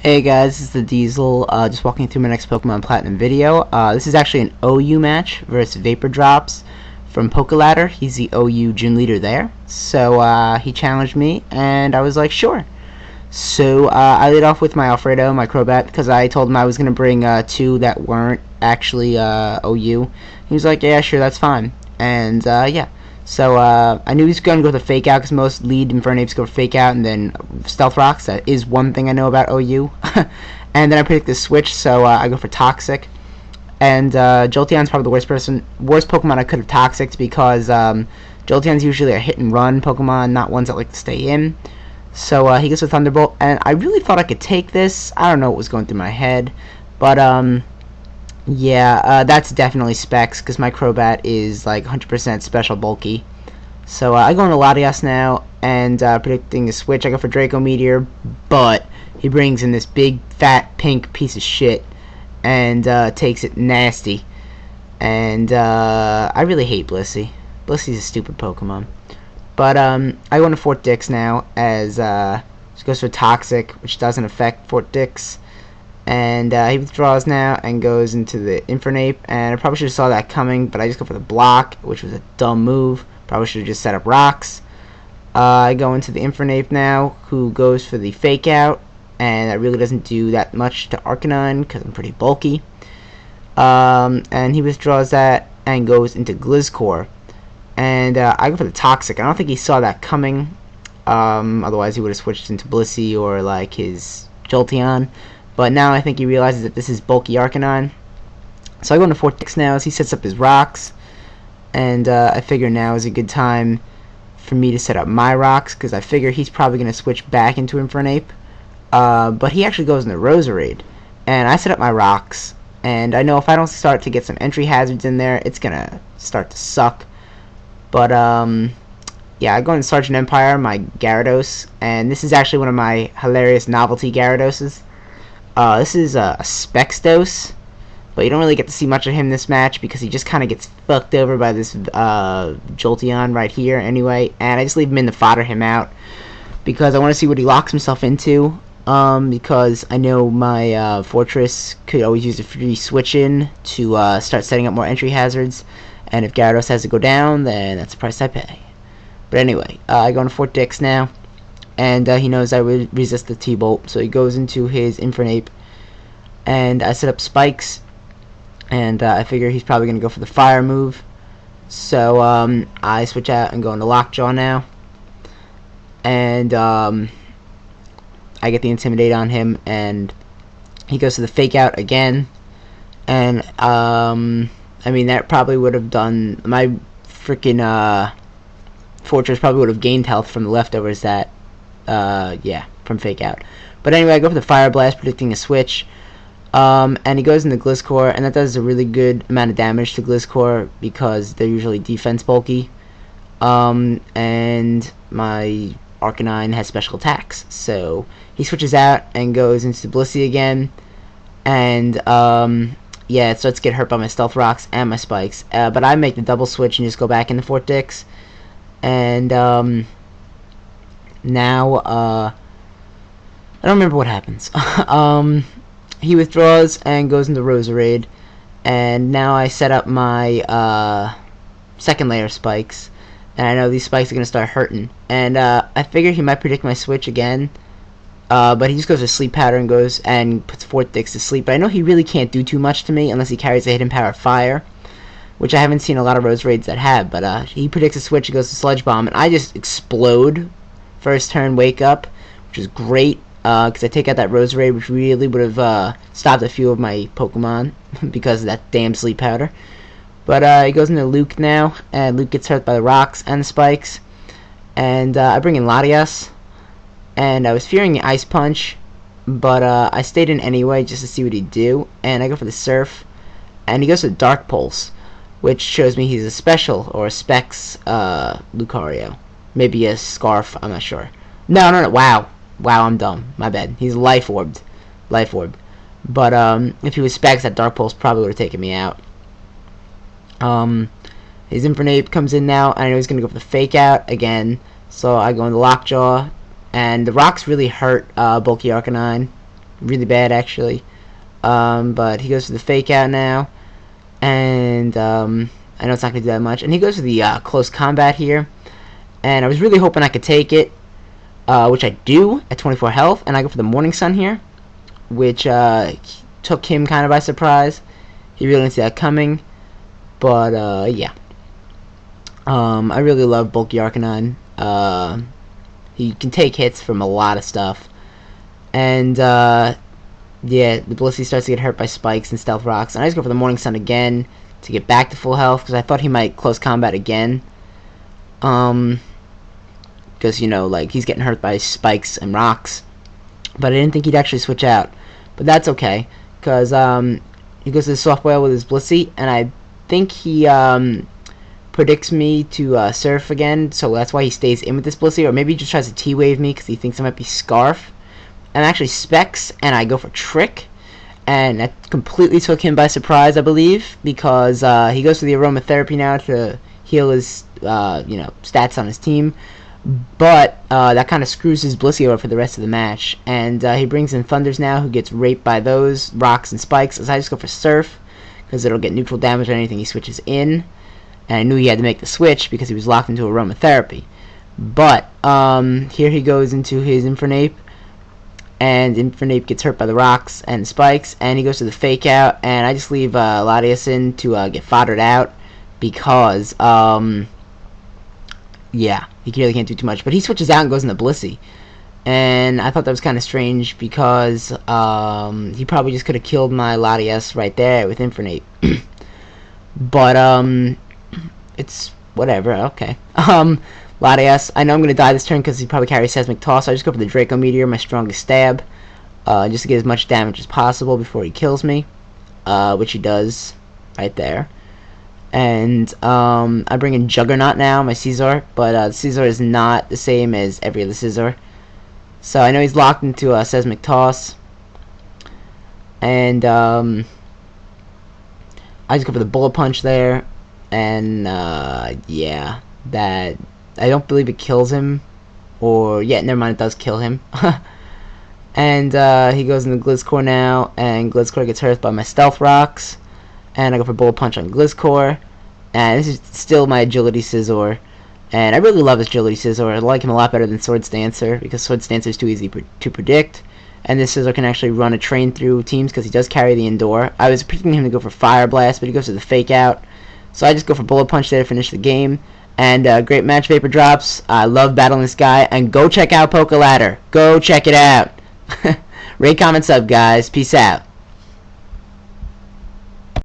Hey guys, this is the Diesel, just walking through my next Pokemon Platinum video. This is actually an OU match versus VapourDrops from Pokeladder. He's the OU gym leader there. So he challenged me, and I was like, sure. So I lead off with my Alfredo, my Crobat, because I told him I was going to bring two that weren't actually OU. He was like, yeah, sure, that's fine. And yeah. So I knew he was going to go with a Fake Out because most lead Infernape's go for Fake Out and then Stealth Rocks. That is one thing I know about OU. And then I predict the switch, so I go for Toxic. And Jolteon's probably the worst Pokemon I could have Toxicked because Jolteon's usually a hit and run Pokemon, not ones that like to stay in. So he goes for Thunderbolt, and I really thought I could take this. I don't know what was going through my head, but yeah, that's definitely specs because my Crobat is like 100% special bulky. So I go into Latias now, and predicting a switch, I go for Draco Meteor, but he brings in this big fat pink piece of shit and takes it nasty. And I really hate Blissey. Blissey's a stupid Pokemon. But I go into Fort Dix now as he goes for Toxic, which doesn't affect Fort Dix. And he withdraws now and goes into the Infernape, and I probably should have saw that coming, but I just go for the block, which was a dumb move. Probably should have just set up rocks. I go into the Infernape now, who goes for the Fake Out, and that really doesn't do that much to Arcanine because I'm pretty bulky. And he withdraws that and goes into Gliscor, and I go for the Toxic. I don't think he saw that coming. Otherwise he would have switched into Blissey or like his Jolteon. But now I think he realizes that this is bulky Arcanine. So I go into Fort Dix now as he sets up his rocks. And I figure now is a good time for me to set up my rocks, because I figure he's probably going to switch back into Infernape. But he actually goes into Roserade. And I set up my rocks. And I know if I don't start to get some entry hazards in there, it's going to start to suck. But yeah, I go into Sergeant Empire, my Gyarados. And this is actually one of my hilarious novelty Gyaradoses. This is a Spexdos, but you don't really get to see much of him this match because he just kind of gets fucked over by this Jolteon right here anyway, and I just leave him in to fodder him out because I want to see what he locks himself into, because I know my Fortress could always use a free switch-in to start setting up more entry hazards, and if Gyarados has to go down, then that's the price I pay. But anyway, I go into Fort Dix now. And he knows I would resist the T-Bolt, so he goes into his Infernape. And I set up spikes, and I figure he's probably going to go for the fire move. So I switch out and go into Lockjaw now. And I get the Intimidate on him, and he goes to the Fake Out again. And I mean, that probably would have done, my freaking Fortress probably would have gained health from the leftovers that yeah, from Fake Out. But anyway, I go for the Fire Blast, predicting a switch. And he goes into Gliscor, and that does a really good amount of damage to Gliscor because they're usually defense bulky. And my Arcanine has special attacks. So he switches out and goes into Blissey again. And yeah, it starts to get hurt by my Stealth Rocks and my Spikes. But I make the double switch and just go back into Fort Dix. And now, I don't remember what happens. He withdraws and goes into Roserade, and now I set up my second layer spikes, and I know these spikes are going to start hurting, and I figure he might predict my switch again, but he just goes to Sleep Powder and goes and puts Fort Dix to sleep. But I know he really can't do too much to me unless he carries a hidden power of fire, which I haven't seen a lot of Roserades that have, but he predicts a switch, he goes to Sludge Bomb, and I just explode first turn Wake Up, which is great because I take out that Roserade, which really would have stopped a few of my Pokemon because of that damn Sleep Powder. But he goes into Luke now, and Luke gets hurt by the rocks and the spikes. And I bring in Latias, and I was fearing the Ice Punch, but I stayed in anyway just to see what he'd do. And I go for the Surf, and he goes to Dark Pulse, which shows me he's a special or a Specs Lucario. Maybe a Scarf, I'm not sure. No, wow, I'm dumb, my bad. He's Life Orbed. But if he was Specs, that Dark Pulse probably would have taken me out. His Infernape comes in now, and I know he's going to go for the Fake Out again. So I go into Lockjaw, and the rocks really hurt bulky Arcanine. really bad actually. But he goes for the fake out now, and I know it's not gonna do that much. And he goes for the close combat here, and I was really hoping I could take it, which I do at 24 health, and I go for the Morning Sun here, which took him kind of by surprise. He really didn't see that coming, but yeah. I really love Bulky Arcanine. He can take hits from a lot of stuff, and yeah, the Blissey starts to get hurt by spikes and stealth rocks, and I just go for the Morning Sun again to get back to full health because I thought he might close combat again. Because you know, like, he's getting hurt by spikes and rocks, but I didn't think he'd actually switch out. But that's okay, because he goes to the Soft Boil with his Blissey, and I think he predicts me to Surf again, so that's why he stays in with this Blissey, or maybe he just tries to T-Wave me because he thinks I might be Scarf. And actually Specs, and I go for Trick, and that completely took him by surprise, I believe, because he goes for the Aromatherapy now to heal his you know, stats on his team, but that kind of screws his Blissey over for the rest of the match, and he brings in Thunders now, who gets raped by those rocks and spikes, as I just go for Surf, because it'll get neutral damage on anything he switches in, and I knew he had to make the switch because he was locked into Aromatherapy. But here he goes into his Infernape, and Infernape gets hurt by the rocks and spikes, and he goes to the fake out, and I just leave Latias in to get foddered out because yeah, he really can't do too much. But he switches out and goes into Blissey, and I thought that was kind of strange because he probably just could have killed my Latias right there with Infernape. But it's whatever. Okay. Latias, I know I'm going to die this turn because he probably carries Seismic Toss, so I just go for the Draco Meteor, my strongest stab, just to get as much damage as possible before he kills me, which he does right there. And I bring in Juggernaut now, my Scizor, but Scizor is not the same as every other Scizor. So I know he's locked into a Seismic Toss, and I just go for the Bullet Punch there, and yeah, that... I don't believe it kills him, or, yeah, never mind, it does kill him. And he goes into Gliscor now, and Gliscor gets hurt by my Stealth Rocks, and I go for Bullet Punch on Gliscor, and this is still my Agility Scizor, and I really love this Agility Scizor. I like him a lot better than Swords Dancer, because Swords Dancer is too easy to predict, and this Scizor can actually run a train through teams, because he does carry the Indoor. I was predicting him to go for Fire Blast, but he goes to the Fake Out, so I just go for Bullet Punch there to finish the game. And great match, VapourDrops. I love battling this guy. And go check out Pokeladder. Go check it out. Rate, comment, sub, guys. Peace out.